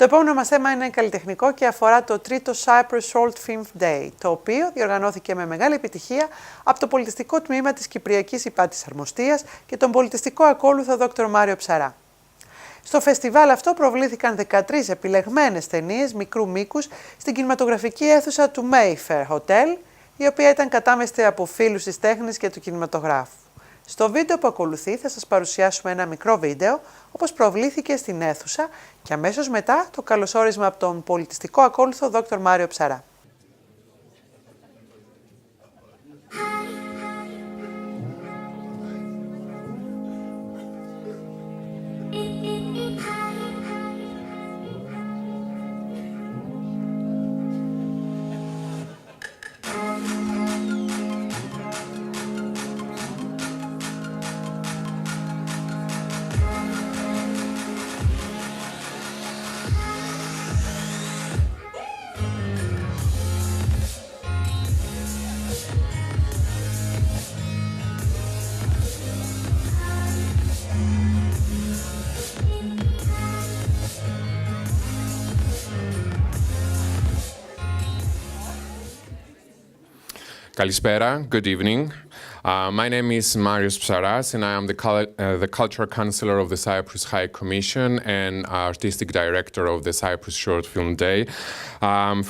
Το επόμενο μας θέμα είναι καλλιτεχνικό και αφορά το τρίτο Cyprus Short Film Day, το οποίο διοργανώθηκε με μεγάλη επιτυχία από το πολιτιστικό τμήμα της Κυπριακής Ύπατης Αρμοστείας και τον πολιτιστικό ακόλουθο Δ. Μάριο Ψαρρά. Στο φεστιβάλ αυτό προβλήθηκαν 13 επιλεγμένες ταινίες μικρού μήκους στην κινηματογραφική αίθουσα του Mayfair Hotel, η οποία ήταν κατάμεστη από φίλους της τέχνης και του κινηματογράφου. Στο βίντεο που ακολουθεί θα σας παρουσιάσουμε ένα μικρό βίντεο, όπως προβλήθηκε στην αίθουσα και αμέσως μετά το καλωσόρισμα από τον πολιτιστικό ακόλουθο Δ. Μάριο Ψαρρά. Kalispera, good evening. My name is Márιος Ψαρράς and I am the Cultural Counselor of the Cyprus High Commission and Artistic Director of the Cyprus Short Film Day.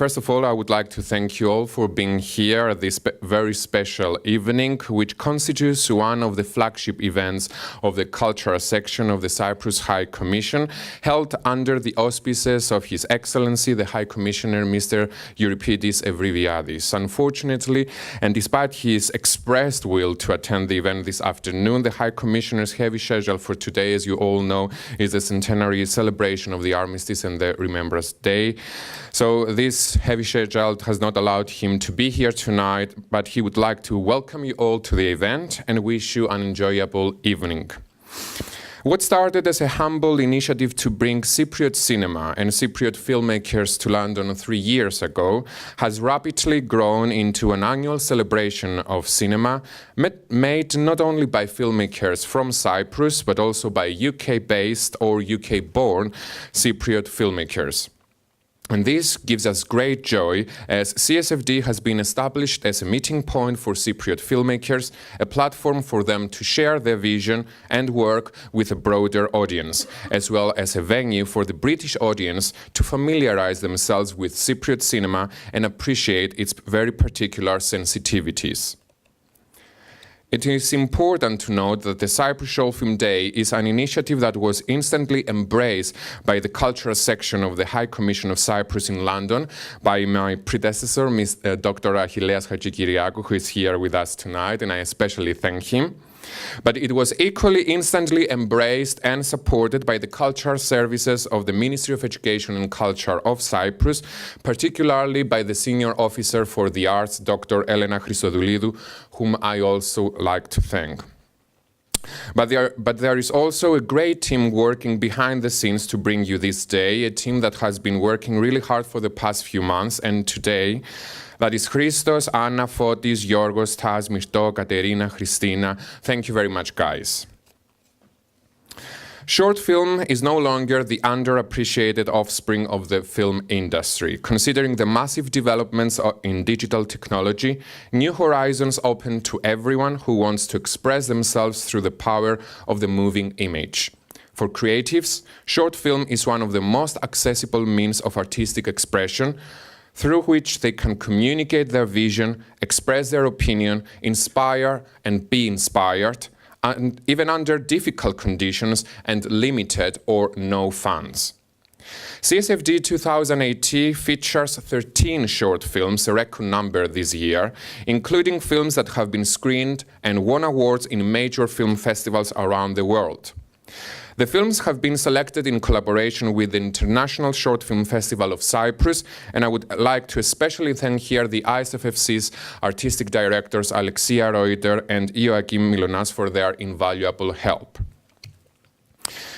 First of all, I would like to thank you all for being here at this very special evening, which constitutes one of the flagship events of the cultural section of the Cyprus High Commission, held under the auspices of His Excellency, the High Commissioner, Mr. Euripides Evriviades. Unfortunately, and despite his expressed will to attend the event this afternoon, the High Commissioner's heavy schedule for today, as you all know, is the centenary celebration of the Armistice and the Remembrance Day. So this heavy schedule has not allowed him to be here tonight, but he would like to welcome you all to the event and wish you an enjoyable evening. What started as a humble initiative to bring Cypriot cinema and Cypriot filmmakers to London 3 years ago has rapidly grown into an annual celebration of cinema made not only by filmmakers from Cyprus but also by UK-based or UK-born Cypriot filmmakers. And this gives us great joy as CSFD has been established as a meeting point for Cypriot filmmakers, a platform for them to share their vision and work with a broader audience, as well as a venue for the British audience to familiarize themselves with Cypriot cinema and appreciate its very particular sensitivities. It is important to note that the Cyprus Short Film Day is an initiative that was instantly embraced by the cultural section of the High Commission of Cyprus in London, by my predecessor, Dr. Achilleas Hadjikyriakou, who is here with us tonight, and I especially thank him. But it was equally instantly embraced and supported by the cultural services of the Ministry of Education and Culture of Cyprus, particularly by the senior officer for the arts, Dr. Elena Christodoulidou, whom I also like to thank. But there is also a great team working behind the scenes to bring you this day, a team that has been working really hard for the past few months, and today, that is Christos, Anna, Fotis, Yorgos, Tas, Mirto, Katerina, Christina. Thank you very much, guys. Short film is no longer the underappreciated offspring of the film industry. Considering the massive developments in digital technology, new horizons open to everyone who wants to express themselves through the power of the moving image. For creatives, short film is one of the most accessible means of artistic expression, through which they can communicate their vision, express their opinion, inspire and be inspired, and even under difficult conditions and limited or no funds. CSFD 2018 features 13 short films, a record number this year, including films that have been screened and won awards in major film festivals around the world. The films have been selected in collaboration with the International Short Film Festival of Cyprus, and I would like to especially thank here the ISFFC's artistic directors Alexia Reuter and Joachim Milonas for their invaluable help.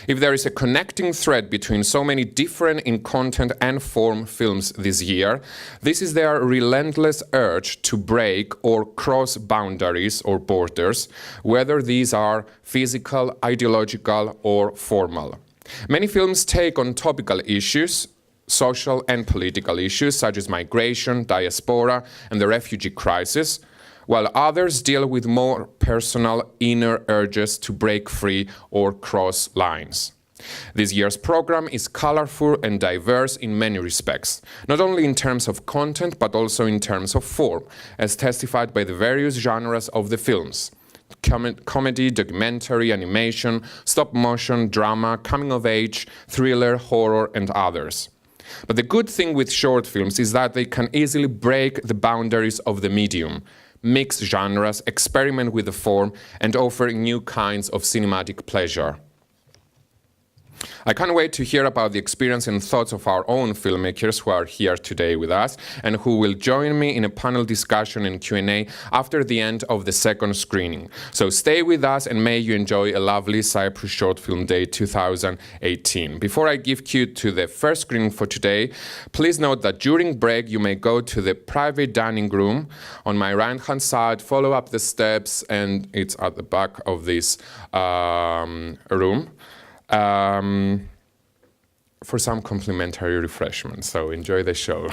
If there is a connecting thread between so many different in content and form films this year, this is their relentless urge to break or cross boundaries or borders, whether these are physical, ideological, or formal. Many films take on topical issues, social and political issues such as migration, diaspora, and the refugee crisis, while others deal with more personal inner urges to break free or cross lines. This year's program is colorful and diverse in many respects, not only in terms of content but also in terms of form, as testified by the various genres of the films. Comedy, documentary, animation, stop motion, drama, coming of age, thriller, horror, and others. But the good thing with short films is that they can easily break the boundaries of the medium, mix genres, experiment with the form, and offer new kinds of cinematic pleasure. I can't wait to hear about the experience and thoughts of our own filmmakers who are here today with us and who will join me in a panel discussion and Q&A after the end of the second screening. So stay with us and may you enjoy a lovely Cyprus Short Film Day 2018. Before I give cue to the first screening for today, please note that during break you may go to the private dining room on my right-hand side, follow up the steps, and it's at the back of this room. For some complimentary refreshments. So enjoy the show.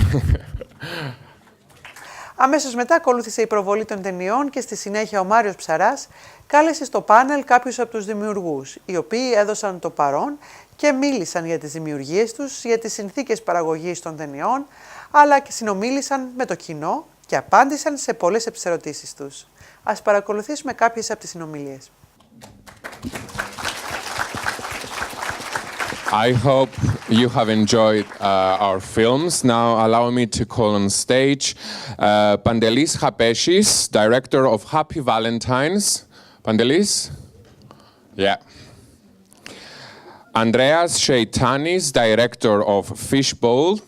Αμέσως μετά ακολούθησε η προβολή των ταινιών και στη συνέχεια ο Μάριος Ψαρράς κάλεσε στο πάνελ κάποιους από τους δημιουργούς, οι οποίοι έδωσαν το παρόν και μίλησαν για τις δημιουργίες τους, για τις συνθήκες παραγωγής των ταινιών, αλλά και συνομίλησαν με το κοινό και απάντησαν σε πολλές από τις ερωτήσεις τους. Ας παρακολουθήσουμε κάποιες από τις συνομιλίες. I hope you have enjoyed our films. Now allow me to call on stage Pandelis Hapeshis, director of Happy Valentines. Pandelis? Yeah. Andreas Sheitanis, director of Fishbowl.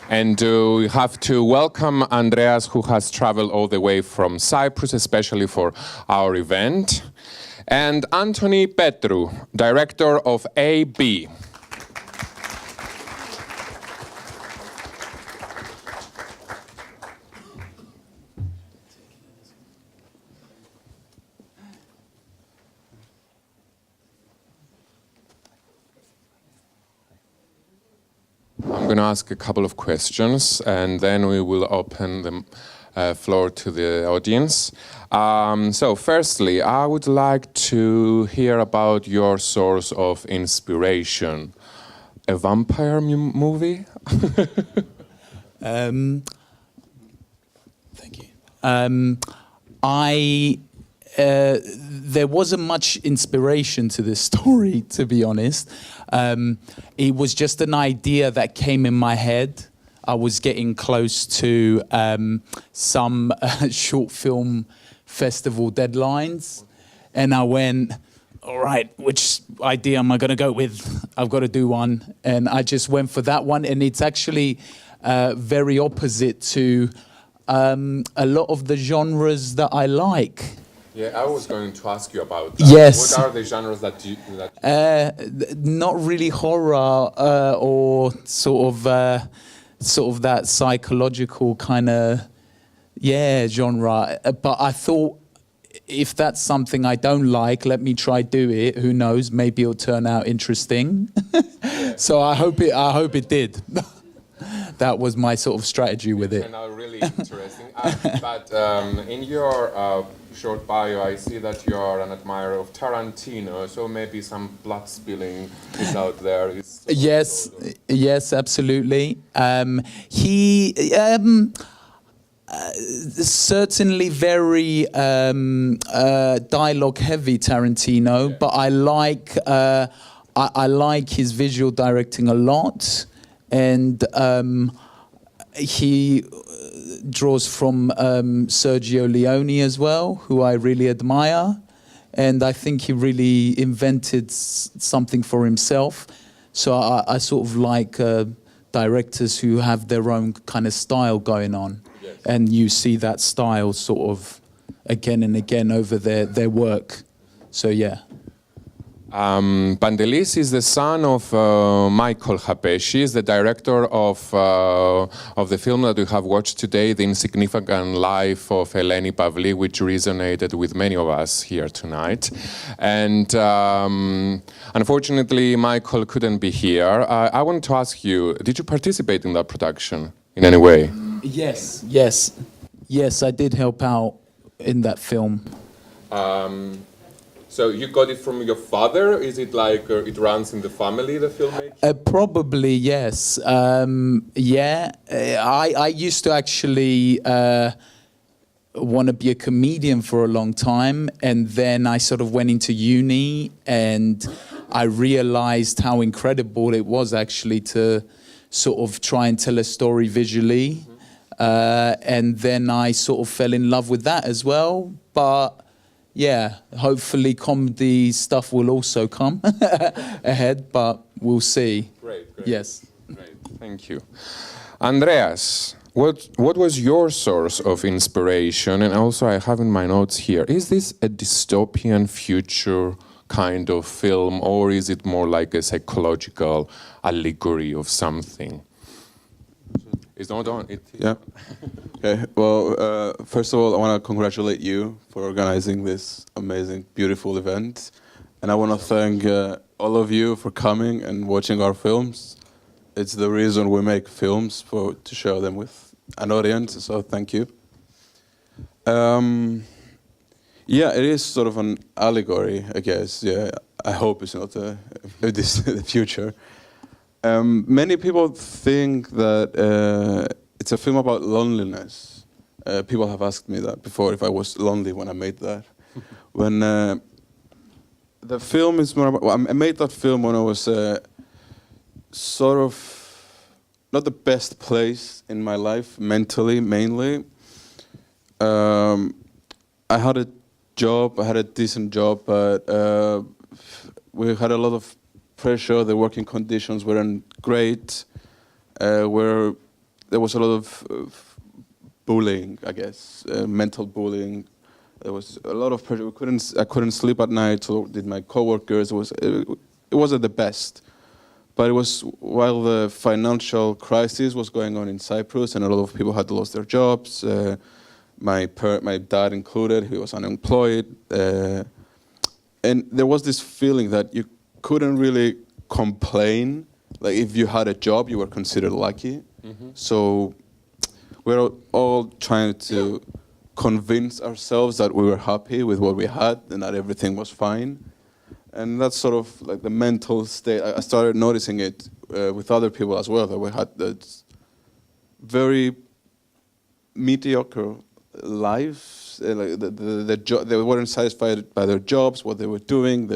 And we have to welcome Andreas, who has traveled all the way from Cyprus, especially for our event. And Anthony Petru, director of AB. I'm going to ask a couple of questions and then we will open the floor to the audience. So firstly, I would like to hear about your source of inspiration. A vampire movie? Thank you. There wasn't much inspiration to this story, to be honest. It was just an idea that came in my head. I was getting close to some short film festival deadlines, and I went, all right, which idea am I going to go with? I've got to do one, and I just went for that one, and it's actually very opposite to a lot of the genres that I like. Yeah, I was going to ask you about that. Yes. What are the genres that you... Not really horror or sort of that psychological kind of, genre. But I thought, if that's something I don't like, let me try do it. Who knows? Maybe it'll turn out interesting. So I hope it did. That was my sort of strategy with it. It turned out really interesting. But in your short bio, I see that you are an admirer of Tarantino, so maybe some blood spilling is out there. Yes, absolutely. He certainly very dialogue heavy Tarantino, but I like his visual directing a lot, and he draws from Sergio Leone as well, who I really admire, and I think he really invented something for himself. So I sort of like directors who have their own kind of style going on, and you see that style sort of again and again over their work. So yeah. Pantelis is the son of Michael Hapeshi, is the director of the film that we have watched today, The Insignificant Life of Eleni Pavli, which resonated with many of us here tonight. And unfortunately, Michael couldn't be here. I want to ask you, did you participate in that production in any way? Yes, I did help out in that film. So you got it from your father? Is it like it runs in the family, the filmmaking? Probably, yes. I used to actually want to be a comedian for a long time, and then I sort of went into uni, and I realized how incredible it was actually to sort of try and tell a story visually. And then I sort of fell in love with that as well. But yeah, hopefully comedy stuff will also come ahead, but we'll see. Great. Yes. Great, thank you. Andreas, what was your source of inspiration? And also I have in my notes here, is this a dystopian future kind of film, or is it more like a psychological allegory of something? It's not on. Yeah. Okay. Well, first of all, I want to congratulate you for organizing this amazing, beautiful event, and I want to thank all of you for coming and watching our films. It's the reason we make films, to share them with an audience. So thank you. Yeah, it is sort of an allegory, I guess. Yeah, I hope it's not the future. Many people think that it's a film about loneliness. People have asked me that before, if I was lonely when I made that. When the film is more about, I made that film when I was sort of not the best place in my life, mentally, mainly. I had a job, I had a decent job, but we had a lot of pressure, the working conditions weren't great, where there was a lot of bullying, I guess, mental bullying. There was a lot of pressure. I couldn't sleep at night, so did my coworkers. It wasn't the best. But it was while the financial crisis was going on in Cyprus, and a lot of people had lost their jobs, my dad included, he was unemployed, and there was this feeling that you couldn't really complain. Like if you had a job, you were considered lucky. Mm-hmm. So we're all trying to convince ourselves that we were happy with what we had and that everything was fine. And that's sort of like the mental state. I started noticing it with other people as well, that we had that very mediocre lives. Like they weren't satisfied by their jobs, what they were doing.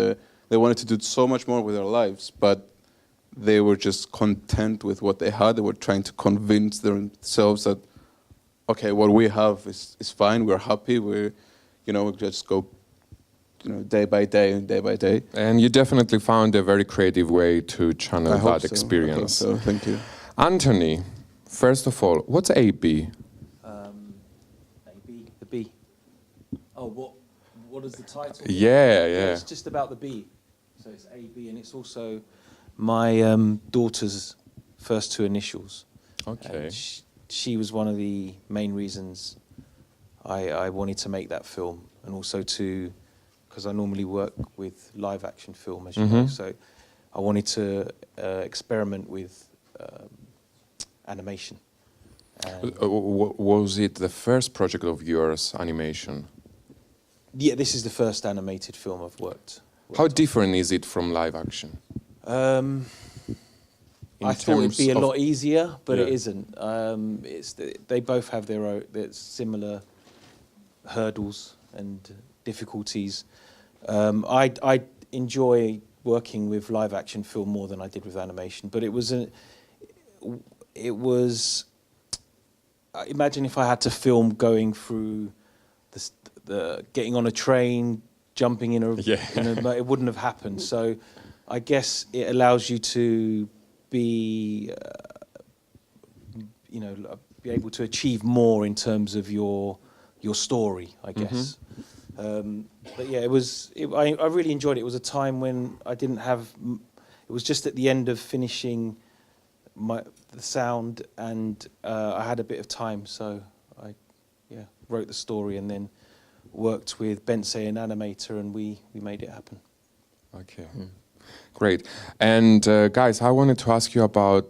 They wanted to do so much more with their lives, but they were just content with what they had. They were trying to convince themselves that, okay, what we have is fine. We're happy. We just go, day by day and day by day. And you definitely found a very creative way to channel that experience. I hope so. Thank you. Anthony, first of all, what's AB? AB, the B. Oh, what is the title? Yeah. It's just about the B. So it's AB, and it's also my daughter's first two initials. Okay. She was one of the main reasons I wanted to make that film, and also because I normally work with live action film, as you know, so I wanted to experiment with animation. Was it the first project of yours, animation? Yeah, this is the first animated film I've worked How different is it from live action? I thought it'd be a lot easier, but it isn't. They both have their similar hurdles and difficulties. I enjoy working with live action film more than I did with animation, but it was. Imagine if I had to film going through the getting on a train, jumping in it wouldn't have happened. So I guess it allows you to be able to achieve more in terms of your story, I guess. But yeah, I really enjoyed it. It was a time when I didn't have. It was just at the end of finishing the sound, and I had a bit of time, so I wrote the story and then worked with Bensei, an animator, and we made it happen. Okay. Great. And guys, I wanted to ask you about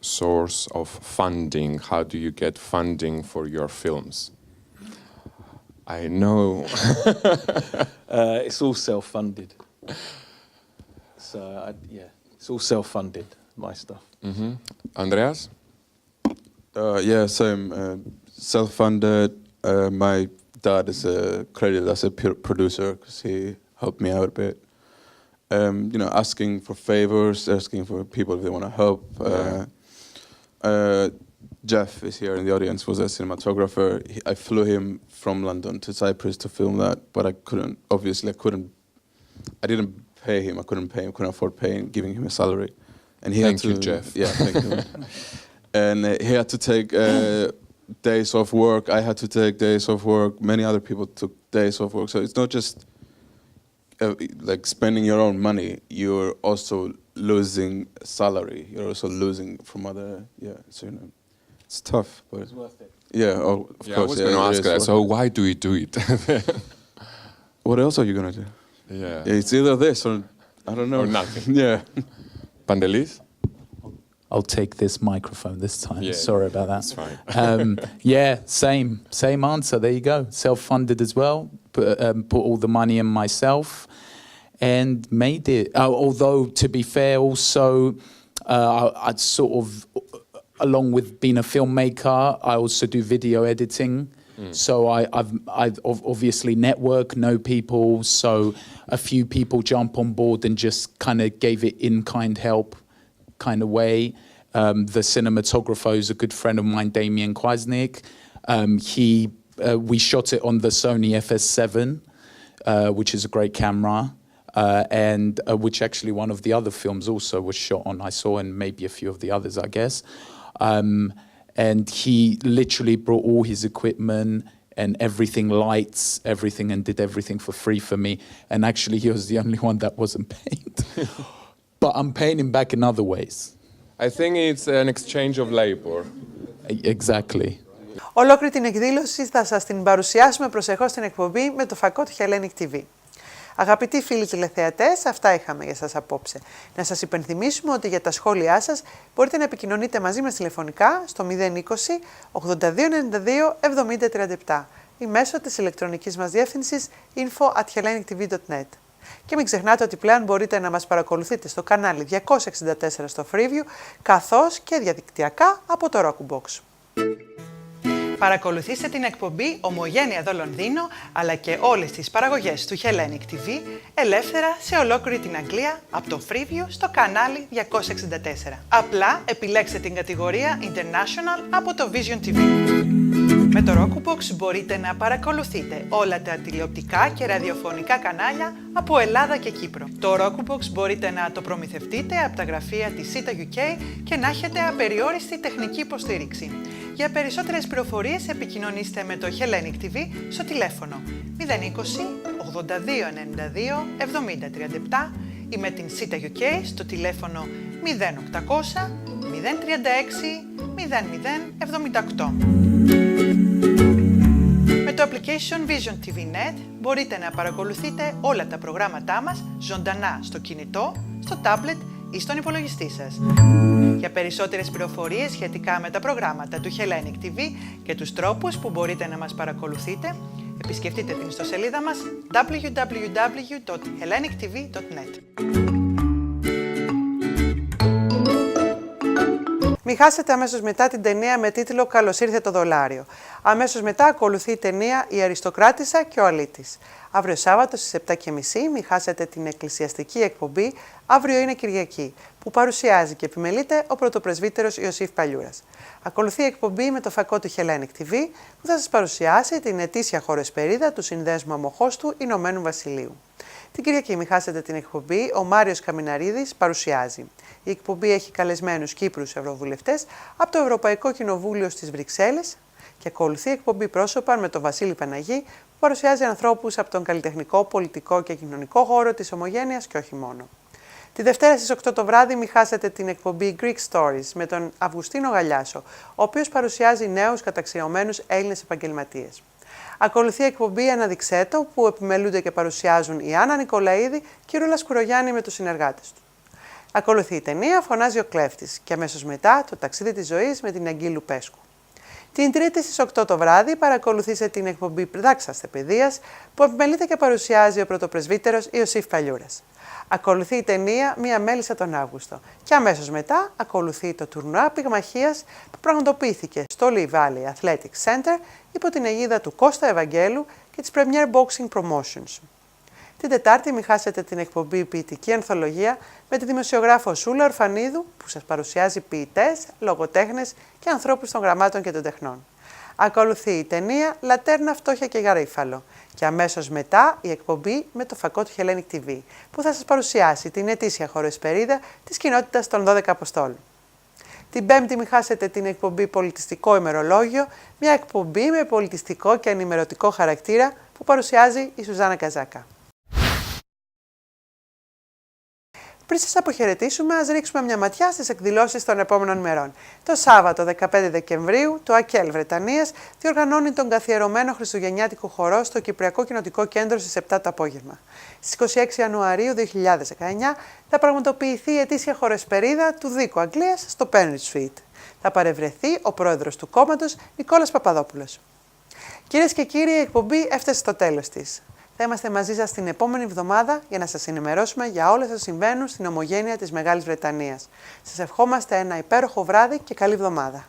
source of funding. How do you get funding for your films? I know. It's all self-funded. So it's all self-funded, my stuff. Andreas? Yeah, same. Self-funded. My dad is credited as a producer because he helped me out a bit. Asking for favors, asking for people if they want to help. Jeff is here in the audience, was a cinematographer. I flew him from London to Cyprus to film that, but I didn't pay him, couldn't afford giving him a salary. And he Thank you, Jeff. Yeah, thank you. And he had to take days off work, I had to take days off work, many other people took days off work, so it's not just like spending your own money, you're also losing salary, you're also losing from other, so it's tough, but It's worth it. Yeah, of course. I was going to ask that, so why do we do it? What else are you going to do? Yeah. It's either this or, I don't know. Or nothing. Yeah. Pandelis? I'll take this microphone this time. Yeah, Sorry about that. That's fine. Yeah, same answer. There you go. Self-funded as well. Put all the money in myself and made it. Although, to be fair, also, I'd sort of, along with being a filmmaker, I also do video editing. So I've obviously network, know people. So a few people jump on board and just kind of gave it in-kind help kind of way. The cinematographer is a good friend of mine, Damien Kwasnik. We shot it on the Sony FS7, which is a great camera, and which actually one of the other films also was shot on, I saw, and maybe a few of the others, I guess. And he literally brought all his equipment and everything, lights, everything, and did everything for free for me. And actually, he was the only one that wasn't paid. But I'm paying him back in other ways. I think it's an exchange of labor. Exactly. Ολόκληρη την εκδήλωση θα σας την παρουσιάσουμε προσεχώς στην εκπομπή με το φακό του Hellenic TV. Αγαπητοί φίλοι τηλεθεατές, αυτά είχαμε για σας απόψε. Να σας υπενθυμίσουμε ότι για τα σχόλιά σας μπορείτε να επικοινωνείτε μαζί μας τηλεφωνικά στο 020 82 92 70 37 ή μέσω της ηλεκτρονικής μας διεύθυνσης info@hellenictv.net. Και μην ξεχνάτε ότι πλέον μπορείτε να μας παρακολουθείτε στο κανάλι 264 στο Freeview, καθώς και διαδικτυακά από το Rockbox. Παρακολουθήστε την εκπομπή «Ομογένεια εδώ Λονδίνο», αλλά και όλες τις παραγωγές του Hellenic TV, ελεύθερα σε ολόκληρη την Αγγλία, από το Freeview στο κανάλι 264. Απλά επιλέξτε την κατηγορία International από το Vision TV. Με το Rockbox μπορείτε να παρακολουθείτε όλα τα τηλεοπτικά και ραδιοφωνικά κανάλια από Ελλάδα και Κύπρο. Το Rockbox μπορείτε να το προμηθευτείτε από τα γραφεία της CETA UK και να έχετε απεριόριστη τεχνική υποστήριξη. Για περισσότερες πληροφορίες επικοινωνήστε με το Hellenic TV στο τηλέφωνο 020 82 92 70 37 ή με την CETA UK στο τηλέφωνο 0800 036 00 78. Με το application Vision TV Net μπορείτε να παρακολουθείτε όλα τα προγράμματά μας ζωντανά στο κινητό, στο tablet ή στον υπολογιστή σας. Για περισσότερες πληροφορίες σχετικά με τα προγράμματα του Hellenic TV και τους τρόπους που μπορείτε να μας παρακολουθείτε, επισκεφτείτε την ιστοσελίδα μας www.hellenictv.net. Μην χάσετε αμέσως μετά την ταινία με τίτλο «Καλώς ήρθε το δολάριο». Αμέσως μετά ακολουθεί η ταινία «Η Αριστοκράτισσα και ο Αλήτης». Αύριο Σάββατο στις 7.30 μην χάσετε την εκκλησιαστική εκπομπή «Αύριο είναι Κυριακή», που παρουσιάζει και επιμελείται ο πρωτοπρεσβύτερος Ιωσήφ Παλιούρας. Ακολουθεί η εκπομπή με το φακό του Hellenic TV, που θα σας παρουσιάσει την ετήσια χοροσπερίδα του Συνδέσμου Αμοχώστου Ηνωμένου Βασιλείου. Την Κυριακή μην χάσετε την εκπομπή «Ο Μάριος Καμιναρίδης παρουσιάζει». Η εκπομπή έχει καλεσμένους Κύπρους ευρωβουλευτές από το Ευρωπαϊκό Κοινοβούλιο στις Βρυξέλλες, Και ακολουθεί εκπομπή πρόσωπα με τον Βασίλη Παναγή, που παρουσιάζει ανθρώπους από τον καλλιτεχνικό, πολιτικό και κοινωνικό χώρο της Ομογένειας και όχι μόνο. Τη Δευτέρα στις 8 το βράδυ μη χάσετε την εκπομπή Greek Stories με τον Αυγουστίνο Γαλιάσο, ο οποίος παρουσιάζει νέους καταξιωμένους Έλληνες επαγγελματίες. Ακολουθεί η εκπομπή Αναδειξέτο, που επιμελούνται και παρουσιάζουν η Άννα Νικολαίδη και η Ρούλα Σκουρογιάννη με τους συνεργάτες του. Ακολουθεί η ταινία Φωνάζει ο Κλέφτης και αμέσως μετά το Ταξίδι της Ζωής με την Αγγίλου Πέσκου. Την Τρίτη στις 8 το βράδυ παρακολουθήστε την εκπομπή Δάξαστε Παιδείας, που επιμελείται και παρουσιάζει ο πρωτοπρεσβύτερος Ιωσήφ Παλιούρας. Ακολουθεί η ταινία Μία Μέλισσα τον Αύγουστο και αμέσως μετά ακολουθεί το τουρνουά πυγμαχίας που πραγματοποιήθηκε στο Lee Valley Athletic Center υπό την αιγίδα του Κώστα Ευαγγέλου και της Premier Boxing Promotions. Την Τετάρτη μη χάσετε την εκπομπή Ποιητική Ανθολογία με τη δημοσιογράφο Σούλα Ορφανίδου, που σας παρουσιάζει ποιητές, λογοτέχνες και ανθρώπους των γραμμάτων και των τεχνών. Ακολουθεί η ταινία Λατέρνα, Φτώχεια και Γαρίφαλο και αμέσως μετά η εκπομπή με το φακό του Hellenic TV, που θα σας παρουσιάσει την ετήσια χωροεσπερίδα της κοινότητας των 12 Αποστόλων. Την Πέμπτη μη χάσετε την εκπομπή Πολιτιστικό Ημερολόγιο, μια εκπομπή με πολιτιστικό και ενημερωτικό χαρακτήρα που παρουσιάζει η Σουζάνα Καζάκα. Πριν σας αποχαιρετήσουμε, ας ρίξουμε μια ματιά στις εκδηλώσεις των επόμενων ημερών. Το Σάββατο 15 Δεκεμβρίου, το ΑΚΕΛ Βρετανίας διοργανώνει τον καθιερωμένο χριστουγεννιάτικο χορό στο Κυπριακό Κοινοτικό Κέντρο στις 7 το απόγευμα. Στις 26 Ιανουαρίου 2019 θα πραγματοποιηθεί η ετήσια χορεσπερίδα του Δίκου Αγγλίας στο Penrith Street. Θα παρευρεθεί ο πρόεδρος του κόμματος, Νικόλας Παπαδόπουλος. Κυρίες και κύριοι, η εκπομπή έφτασε στο τέλος της. Θα είμαστε μαζί σας την επόμενη εβδομάδα για να σας ενημερώσουμε για όλα όσα συμβαίνουν στην ομογένεια της Μεγάλης Βρετανίας. Σας ευχόμαστε ένα υπέροχο βράδυ και καλή εβδομάδα.